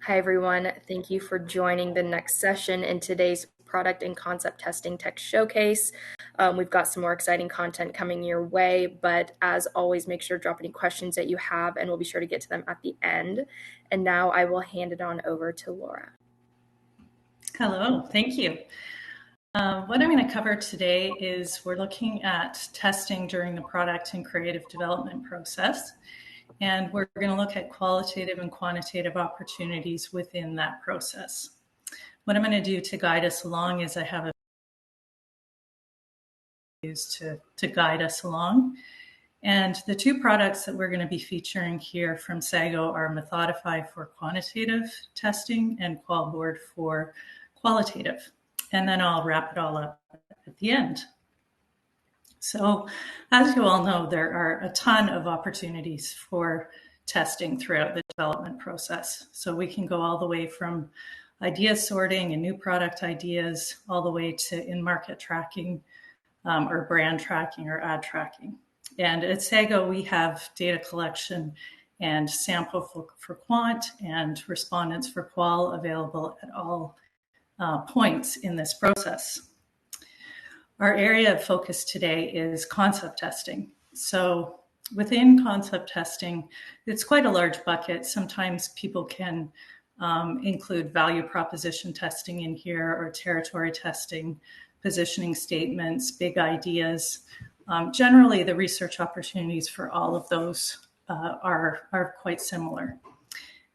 Hi, everyone. Thank you for joining the next session in today's Product and Concept Testing Tech Showcase. We've got some more exciting content coming your way, but as always, make sure to drop any questions that you have, and we'll be sure to get to them at the end. And now I will hand it on over to Laura. Hello, thank you. What I'm going to cover today is we're looking at testing during the product and creative development process. And we're going to look at qualitative and quantitative opportunities within that process. What I'm going to do to guide us along is I have a to guide us along. And the two products that we're going to be featuring here from Sago are Methodify for quantitative testing and QualBoard for qualitative. And then I'll wrap it all up at the end. So as you all know, there are a ton of opportunities for testing throughout the development process. So we can go all the way from idea sorting and new product ideas, all the way to in-market tracking or brand tracking or ad tracking. And at Sago, we have data collection and sample for Quant and respondents for Qual available at all points in this process. Our area of focus today is concept testing. So within concept testing, it's quite a large bucket. Sometimes people can include value proposition testing in here or territory testing, positioning statements, big ideas. Generally, the research opportunities for all of those are quite similar.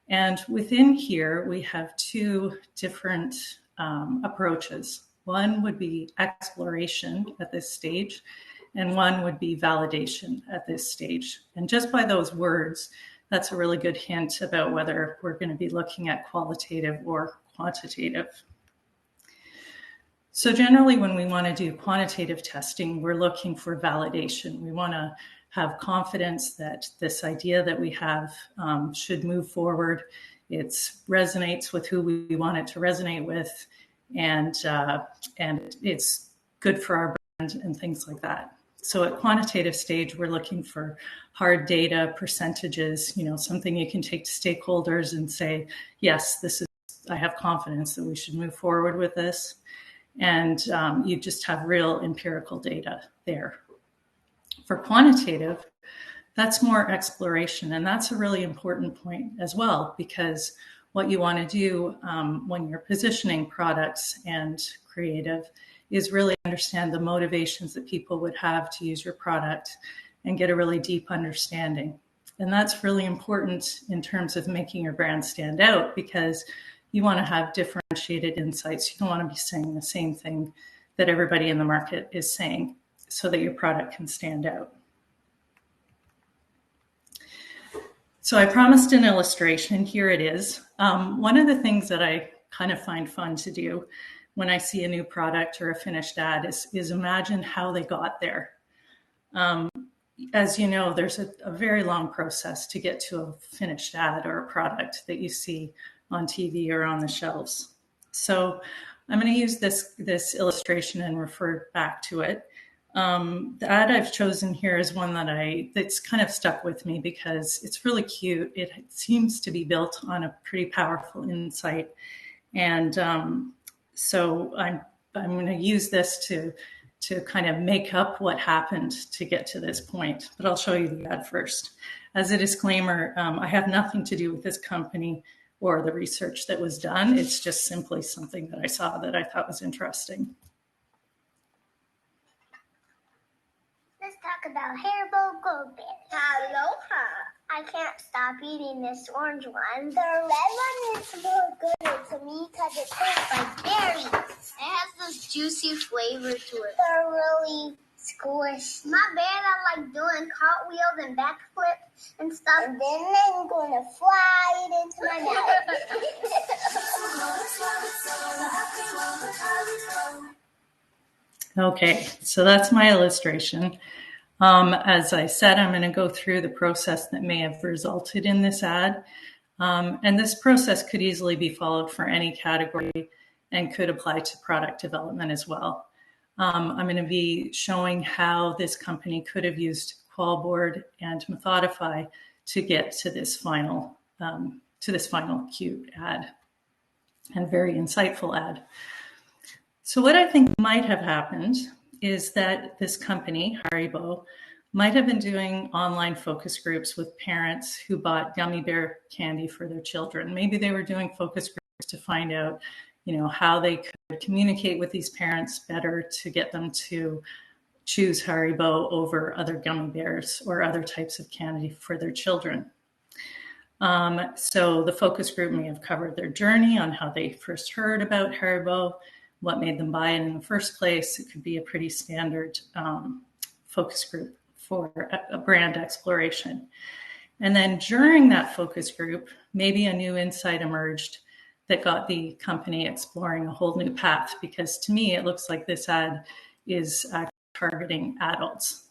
And within here, we have two different approaches. One would be exploration at this stage, and one would be validation at this stage. And just by those words, that's a really good hint about whether we're going to be looking at qualitative or quantitative. So generally, when we want to do quantitative testing, we're looking for validation. We want to have confidence that this idea that we have should move forward. It resonates with who we want it to resonate with, and it's good for our brand and things like that. So at quantitative stage, we're looking for hard data, percentages, something you can take to stakeholders and say, yes, I have confidence that we should move forward with this. And you just have real empirical data there. For quantitative, that's more exploration. And that's a really important point as well, because what you want to do when you're positioning products and creative is really understand the motivations that people would have to use your product and get a really deep understanding. And that's really important in terms of making your brand stand out, because you want to have differentiated insights. You don't want to be saying the same thing that everybody in the market is saying so that your product can stand out. So I promised an illustration. Here it is. One of the things that I kind of find fun to do when I see a new product or a finished ad is imagine how they got there. As you know, there's a very long process to get to a finished ad or a product that you see on TV or on the shelves. So I'm going to use this illustration and refer back to it. The ad I've chosen here is one that's kind of stuck with me because it's really cute. It seems to be built on a pretty powerful insight. And so I'm going to use this to kind of make up what happened to get to this point. But I'll show you the ad first. As a disclaimer, I have nothing to do with this company or the research that was done. It's just simply something that I saw that I thought was interesting. Let's talk about hairball goldberries. Aloha. I can't stop eating this orange one. The red one is more good to me because it tastes like berries. It has this juicy flavor to it. They're really squishy. My bad, I like doing cartwheels and backflips and stuff. And then I'm going to fly it into my mouth. Okay, so that's my illustration. As I said, I'm going to go through the process that may have resulted in this ad. And this process could easily be followed for any category and could apply to product development as well. I'm going to be showing how this company could have used QualBoard and Methodify to get to this final to this final cute ad, and very insightful ad. So what I think might have happened is that this company, Haribo, might have been doing online focus groups with parents who bought gummy bear candy for their children. Maybe they were doing focus groups to find out, how they could communicate with these parents better to get them to choose Haribo over other gummy bears or other types of candy for their children. So the focus group may have covered their journey on how they first heard about Haribo, what made them buy it in the first place. It could be a pretty standard focus group for a brand exploration. And then during that focus group, maybe a new insight emerged that got the company exploring a whole new path, because to me, it looks like this ad is actually targeting adults.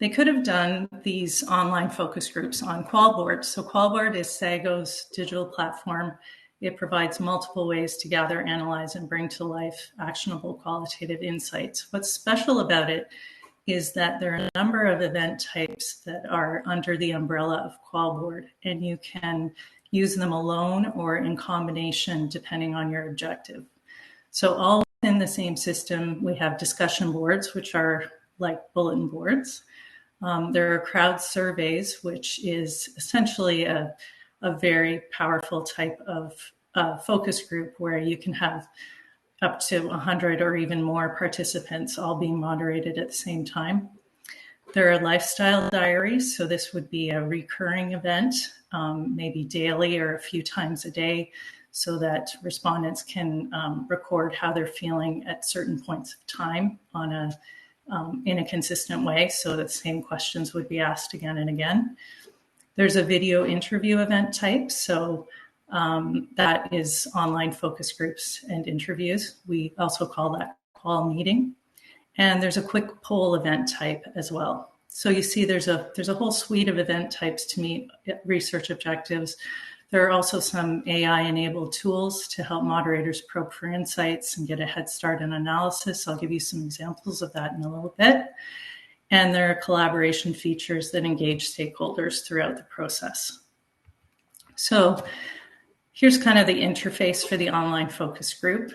They could have done these online focus groups on QualBoard. So QualBoard is Sago's digital platform. It provides multiple ways to gather, analyze, and bring to life actionable qualitative insights. What's special about it is that there are a number of event types that are under the umbrella of QualBoard, and you can use them alone or in combination depending on your objective. So all within the same system, we have discussion boards, which are like bulletin boards. There are crowd surveys, which is essentially a very powerful type of focus group where you can have up to 100 or even more participants all being moderated at the same time. There are lifestyle diaries, so this would be a recurring event, maybe daily or a few times a day, so that respondents can record how they're feeling at certain points of time in a consistent way, so that the same questions would be asked again and again. There's a video interview event type, so that is online focus groups and interviews. We also call that Qual meeting. And there's a quick poll event type as well. So you see there's a whole suite of event types to meet research objectives. There are also some AI-enabled tools to help moderators probe for insights and get a head start in analysis. I'll give you some examples of that in a little bit. And there are collaboration features that engage stakeholders throughout the process. So here's kind of the interface for the online focus group.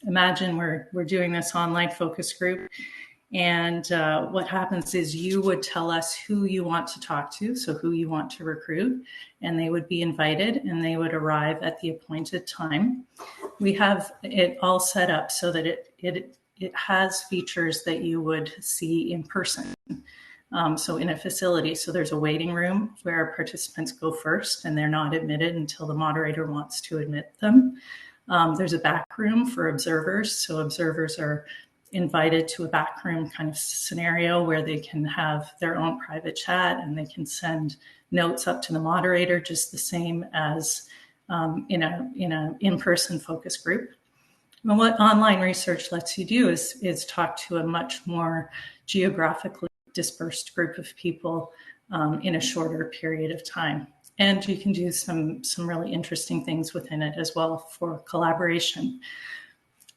Imagine we're doing this online focus group, and what happens is you would tell us who you want to talk to, so who you want to recruit, and they would be invited and they would arrive at the appointed time. We have it all set up so that it has features that you would see in person. So in a facility, so there's a waiting room where participants go first and they're not admitted until the moderator wants to admit them. There's a back room for observers. So observers are invited to a back room kind of scenario where they can have their own private chat and they can send notes up to the moderator, just the same as in a in-person focus group. And what online research lets you do is talk to a much more geographically dispersed group of people in a shorter period of time. And you can do some really interesting things within it as well for collaboration.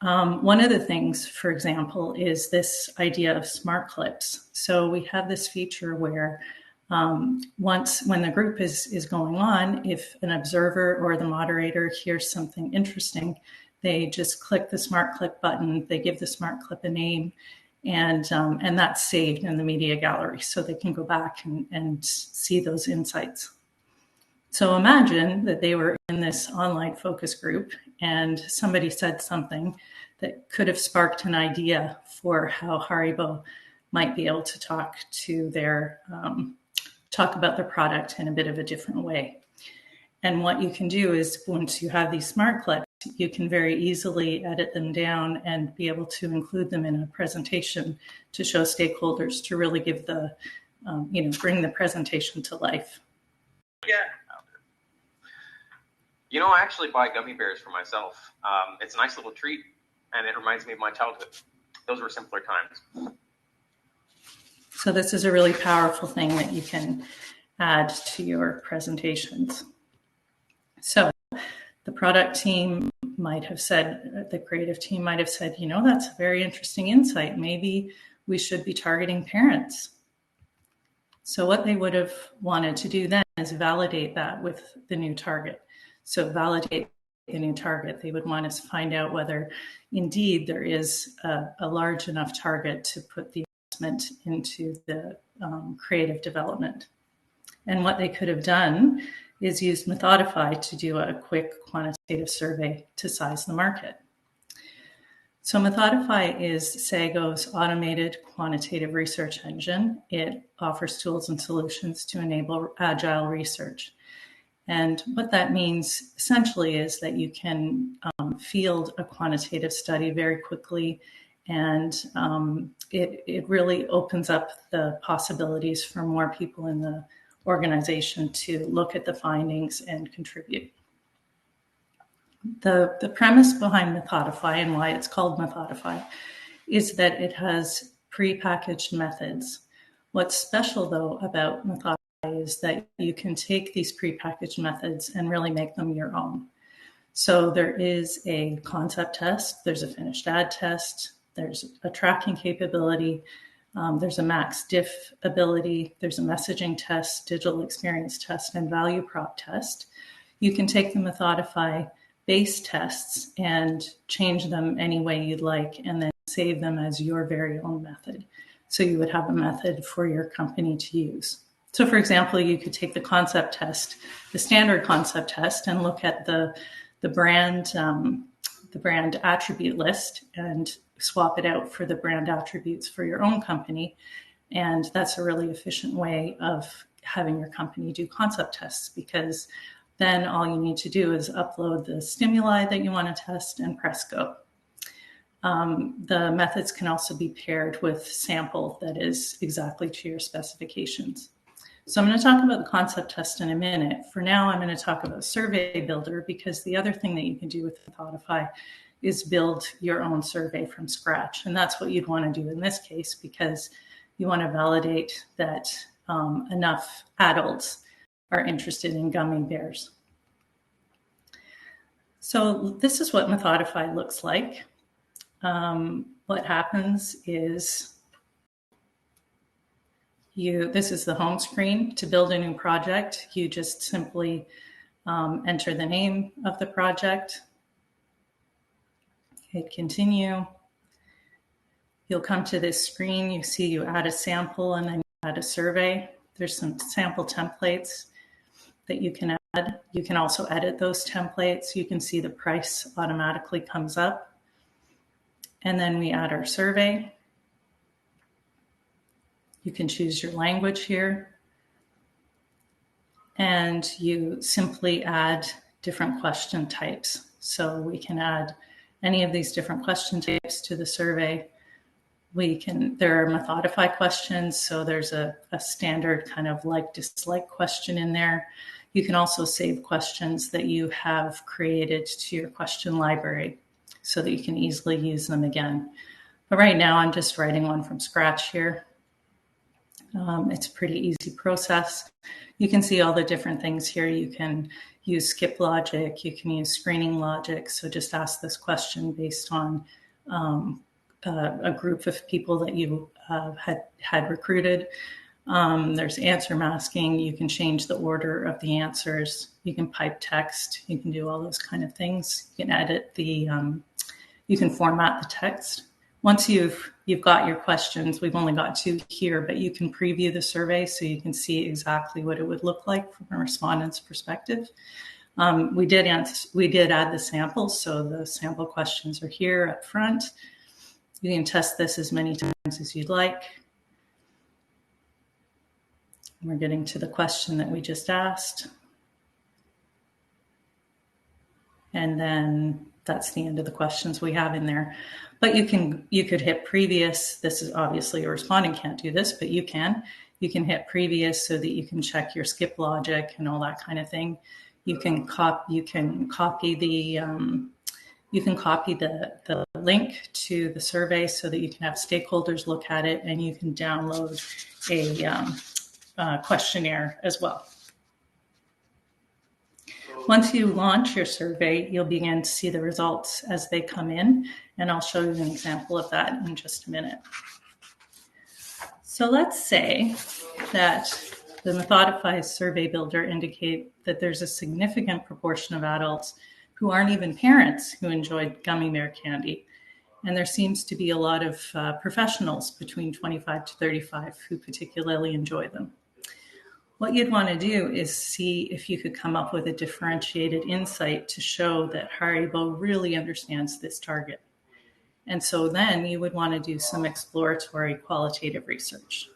One of the things, for example, is this idea of smart clips. So we have this feature where when the group is going on, if an observer or the moderator hears something interesting, they just click the smart clip button, they give the smart clip a name, and that's saved in the media gallery so they can go back and see those insights. So imagine that they were in this online focus group and somebody said something that could have sparked an idea for how Haribo might be able to talk about their product in a bit of a different way. And what you can do is once you have these smart clips, you can very easily edit them down and be able to include them in a presentation to show stakeholders to really give bring the presentation to life. Yeah. I actually buy gummy bears for myself. It's a nice little treat, and it reminds me of my childhood. Those were simpler times. So this is a really powerful thing that you can add to your presentations. So the product team might have said, the creative team might have said, that's a very interesting insight. Maybe we should be targeting parents. So what they would have wanted to do then is validate that with the new target. So validate the new target. They would want us to find out whether indeed there is a large enough target to put the investment into the creative development. And what they could have done is used Methodify to do a quick quantitative survey to size the market. So Methodify is Sago's automated quantitative research engine. It offers tools and solutions to enable agile research. And what that means essentially is that you can field a quantitative study very quickly, and it really opens up the possibilities for more people in the organization to look at the findings and contribute. The premise behind Methodify and why it's called Methodify is that it has prepackaged methods. What's special, though, about Methodify is that you can take these prepackaged methods and really make them your own. So there is a concept test, there's a finished ad test, there's a tracking capability, there's a max diff ability, there's a messaging test, digital experience test, and value prop test. You can take the Methodify base tests and change them any way you'd like, and then save them as your very own method. So you would have a method for your company to use. So for example, you could take the concept test, the standard concept test, and look at the brand attribute list and swap it out for the brand attributes for your own company. And that's a really efficient way of having your company do concept tests, because then all you need to do is upload the stimuli that you want to test and press go. The methods can also be paired with sample that is exactly to your specifications. So I'm going to talk about the concept test in a minute. For now, I'm going to talk about Survey Builder, because the other thing that you can do with Methodify is build your own survey from scratch. And that's what you'd want to do in this case, because you want to validate that enough adults are interested in gummy bears. So this is what Methodify looks like. What happens is this is the home screen. To build a new project, you just simply enter the name of the project, hit continue. You'll come to this screen. You see you add a sample and then you add a survey. There's some sample templates that you can add. You can also edit those templates. You can see the price automatically comes up. And then we add our survey. You can choose your language here. And you simply add different question types. So we can add any of these different question types to the survey. There are Methodify questions. So there's a standard kind of like-dislike question in there. You can also save questions that you have created to your question library so that you can easily use them again. But right now I'm just writing one from scratch here. It's a pretty easy process. You can see all the different things here. You can use skip logic. You can use screening logic. So just ask this question based on a group of people that you had recruited. There's answer masking. You can change the order of the answers. You can pipe text. You can do all those kind of things. You can edit you can format the text. Once you've got your questions, we've only got 2 here, but you can preview the survey so you can see exactly what it would look like from a respondent's perspective. We did add the samples, so the sample questions are here up front. You can test this as many times as you'd like. We're getting to the question that we just asked. And then that's the end of the questions we have in there. But you could hit previous. This is obviously a respondent can't do this, but you can. You can hit previous so that you can check your skip logic and all that kind of thing. You can copy the link to the survey so that you can have stakeholders look at it, and you can download a questionnaire as well. Once you launch your survey, you'll begin to see the results as they come in, and I'll show you an example of that in just a minute. So let's say that the Methodify survey builder indicate that there's a significant proportion of adults who aren't even parents who enjoyed gummy bear candy. And there seems to be a lot of professionals between 25 to 35 who particularly enjoy them. What you'd want to do is see if you could come up with a differentiated insight to show that Haribo really understands this target. And so then you would want to do some exploratory qualitative research.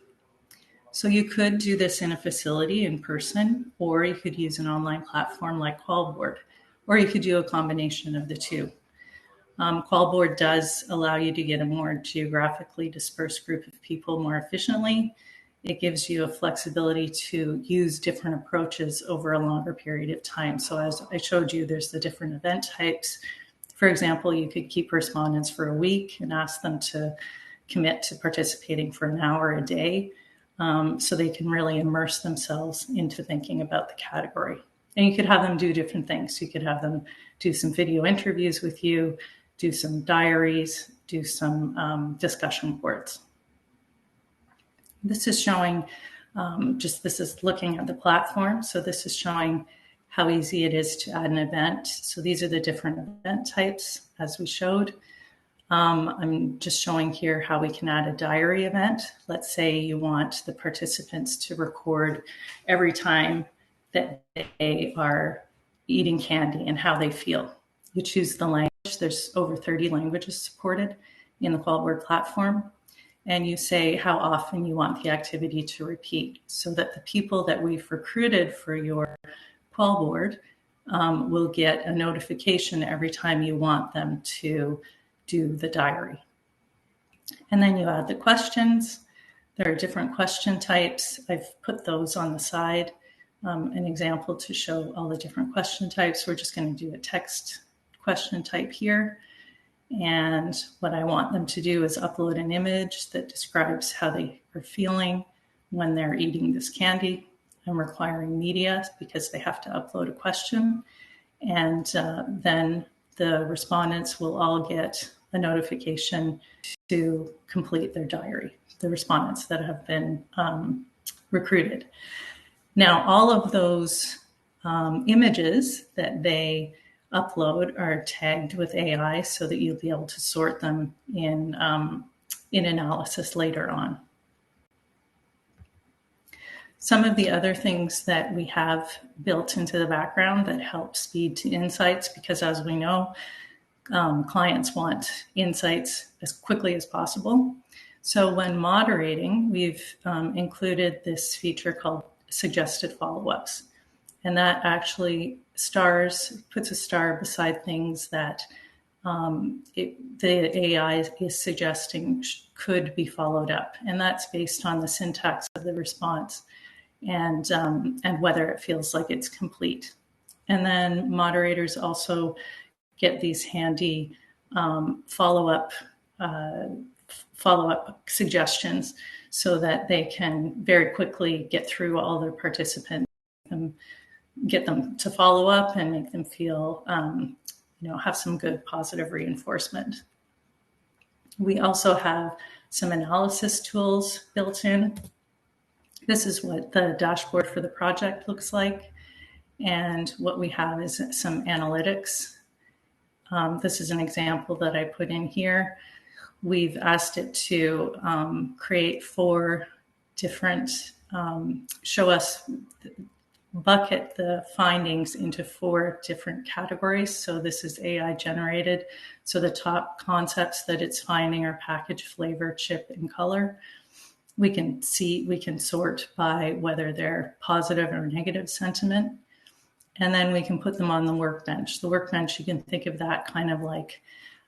So you could do this in a facility in person, or you could use an online platform like QualBoard, or you could do a combination of the two. QualBoard does allow you to get a more geographically dispersed group of people more efficiently. It gives you a flexibility to use different approaches over a longer period of time. So as I showed you, there's the different event types. For example, you could keep respondents for a week and ask them to commit to participating for an hour a day, so they can really immerse themselves into thinking about the category. And you could have them do different things. You could have them do some video interviews with you, do some diaries, do some discussion boards. This is showing, this is looking at the platform. So this is showing how easy it is to add an event. So these are the different event types as we showed. I'm just showing here how we can add a diary event. Let's say you want the participants to record every time that they are eating candy and how they feel. You choose the language. There's over 30 languages supported in the QualBoard platform. And you say how often you want the activity to repeat, so that the people that we've recruited for your QualBoard will get a notification every time you want them to do the diary. And then you add the questions. There are different question types. I've put those on the side, an example to show all the different question types. We're just going to do a text question type here. And what I want them to do is upload an image that describes how they are feeling when they're eating this candy. I'm requiring media because they have to upload a question. And then the respondents will all get a notification to complete their diary, the respondents that have been recruited. Now, all of those images that they upload are tagged with AI so that you'll be able to sort them in analysis later on. Some of the other things that we have built into the background that help speed to insights, because as we know, clients want insights as quickly as possible. So when moderating, we've included this feature called suggested follow-ups. And that actually puts a star beside things that the AI is suggesting could be followed up. And that's based on the syntax of the response and whether it feels like it's complete. And then moderators also get these handy follow-up suggestions so that they can very quickly get through all their participants and get them to follow up and make them feel, have some good positive reinforcement. We also have some analysis tools built in. This is what the dashboard for the project looks like. And what we have is some analytics. This is an example that I put in here. We've asked it to create 4 different, bucket the findings into 4 different categories. So this is AI generated. So the top concepts that it's finding are package, flavor, chip, and color. We can sort by whether they're positive or negative sentiment. And then we can put them on the workbench. The workbench, you can think of that kind of like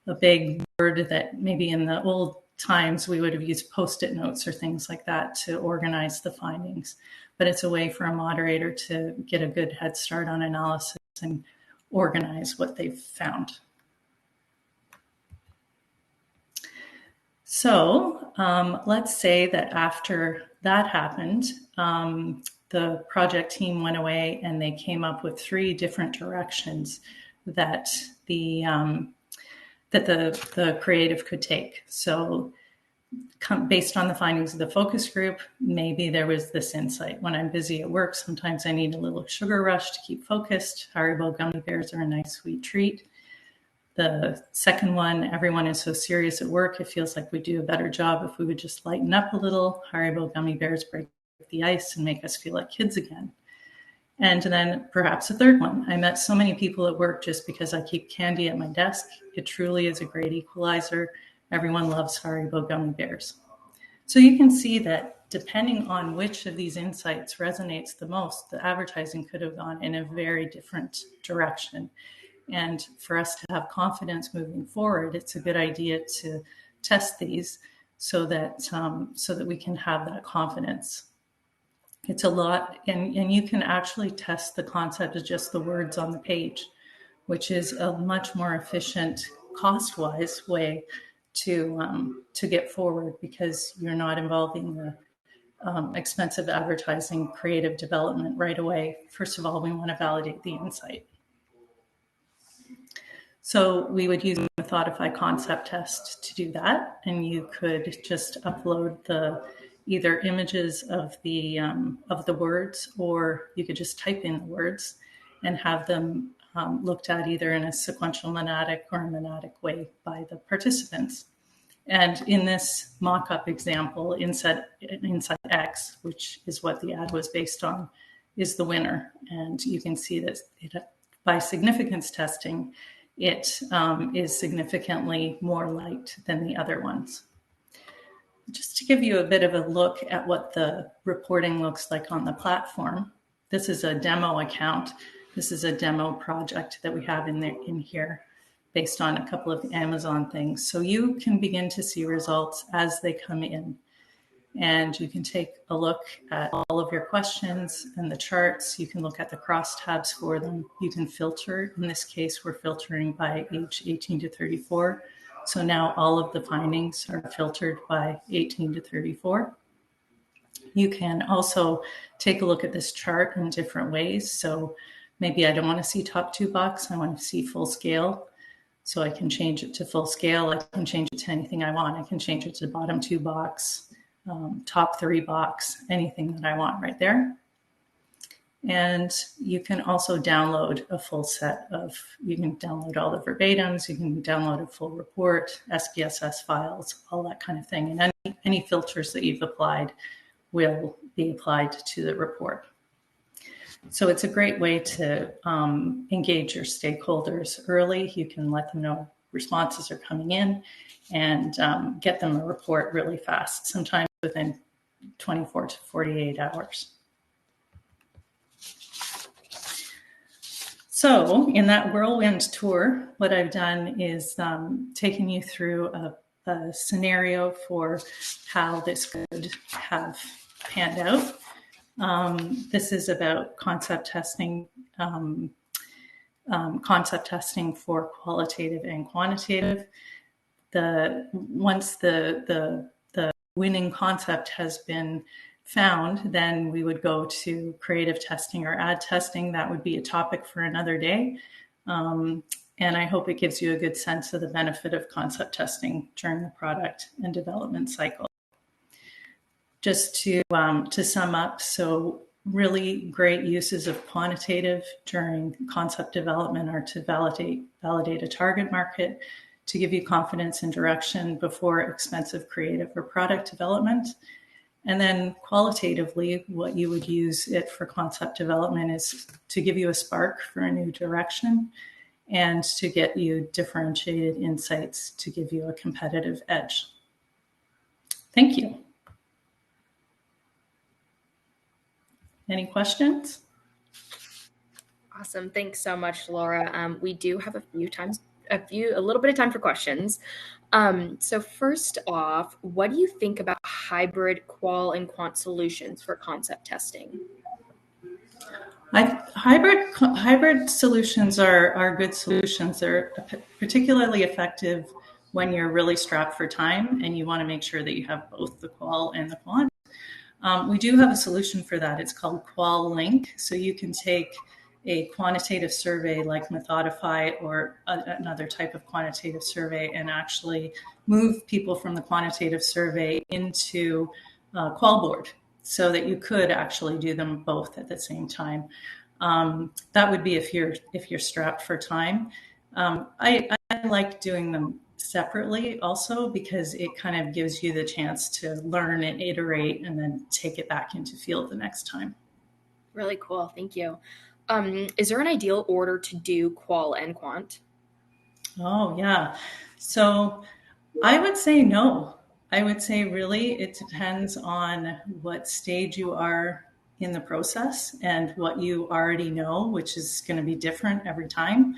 a big board that maybe in the old times we would have used Post-it notes or things like that to organize the findings. But it's a way for a moderator to get a good head start on analysis and organize what they've found. So let's say that after that happened, the project team went away and they came up with 3 different directions that the creative could take. So based on the findings of the focus group, maybe there was this insight. When I'm busy at work, sometimes I need a little sugar rush to keep focused. Haribo gummy bears are a nice sweet treat. The second one, everyone is so serious at work, it feels like we do a better job if we would just lighten up a little. Haribo gummy bears break the ice and make us feel like kids again. And then perhaps a third one. I met so many people at work just because I keep candy at my desk. It truly is a great equalizer. Everyone loves Haribo gummy bears. So you can see that depending on which of these insights resonates the most, the advertising could have gone in a very different direction. And for us to have confidence moving forward, it's a good idea to test these so that we can have that confidence. It's a lot, and you can actually test the concept of just the words on the page, which is a much more efficient, cost-wise way to get forward, because you're not involving the expensive advertising creative development right away. First of all, we want to validate the insight. So we would use a Methodify concept test to do that, and you could just upload the either images of the words, or you could just type in the words and have them looked at either in a sequential monadic or a monadic way by the participants. And in this mock-up example, Insight X, which is what the ad was based on, is the winner. And you can see that by significance testing, it is significantly more liked than the other ones. Just to give you a bit of a look at what the reporting looks like on the platform, this is a demo account. This is a demo project that we have in here based on a couple of Amazon things. So you can begin to see results as they come in. And you can take a look at all of your questions and the charts. You can look at the crosstabs for them. You can filter. In this case, we're filtering by age 18 to 34. So now all of the findings are filtered by 18 to 34. You can also take a look at this chart in different ways. So maybe I don't want to see top 2 box. I want to see full scale. So I can change it to full scale. I can change it to anything I want. I can change it to bottom 2 box. Top 3 box, anything that I want right there. And you can also download a full set of, you can download all the verbatims, you can download a full report, SPSS files, all that kind of thing. And any filters that you've applied will be applied to the report. So it's a great way to engage your stakeholders early. You can let them know responses are coming in and get them a report really fast, sometimes within 24 to 48 hours. So in that whirlwind tour, what I've done is taken you through a scenario for how this could have panned out. This is about concept testing for qualitative and quantitative. Once the winning concept has been found, then we would go to creative testing or ad testing. That would be a topic for another day. And I hope it gives you a good sense of the benefit of concept testing during the product and development cycle. Just to sum up, so really great uses of quantitative during concept development are to validate a target market, to give you confidence and direction before expensive creative or product development. And then qualitatively, what you would use it for concept development is to give you a spark for a new direction and to get you differentiated insights to give you a competitive edge. Thank you. Any questions? Awesome. Thanks so much, Laura. We do have a little bit of time for questions. So first off, what do you think about hybrid qual and quant solutions for concept testing? Hybrid solutions are good solutions. They're particularly effective when you're really strapped for time and you want to make sure that you have both the qual and the quant. We do have a solution for that. It's called Qual Link. So you can take a quantitative survey like Methodify or another type of quantitative survey and actually move people from the quantitative survey into QualBoard so that you could actually do them both at the same time. That would be if you're strapped for time. I like doing them separately also because it kind of gives you the chance to learn and iterate and then take it back into field the next time. Really cool. Thank you. Is there an ideal order to do qual and quant? Oh, yeah. So I would say no. I would say really it depends on what stage you are in the process and what you already know, which is going to be different every time.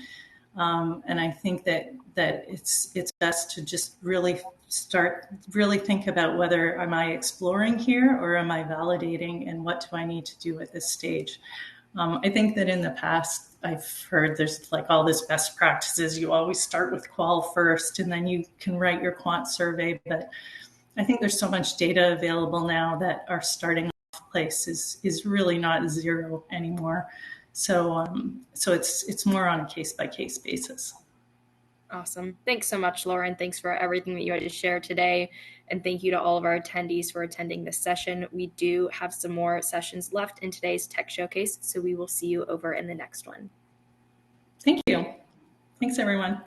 And I think that it's best to just really think about whether am I exploring here or am I validating, and what do I need to do at this stage. I think that in the past I've heard there's like all this best practices. You always start with qual first, and then you can write your quant survey. But I think there's so much data available now that our starting off place is really not zero anymore. So it's more on a case by case basis. Awesome. Thanks so much, Lauren. Thanks for everything that you had to share today. And thank you to all of our attendees for attending this session. We do have some more sessions left in today's tech showcase, so we will see you over in the next one. Thank you. Thanks, everyone.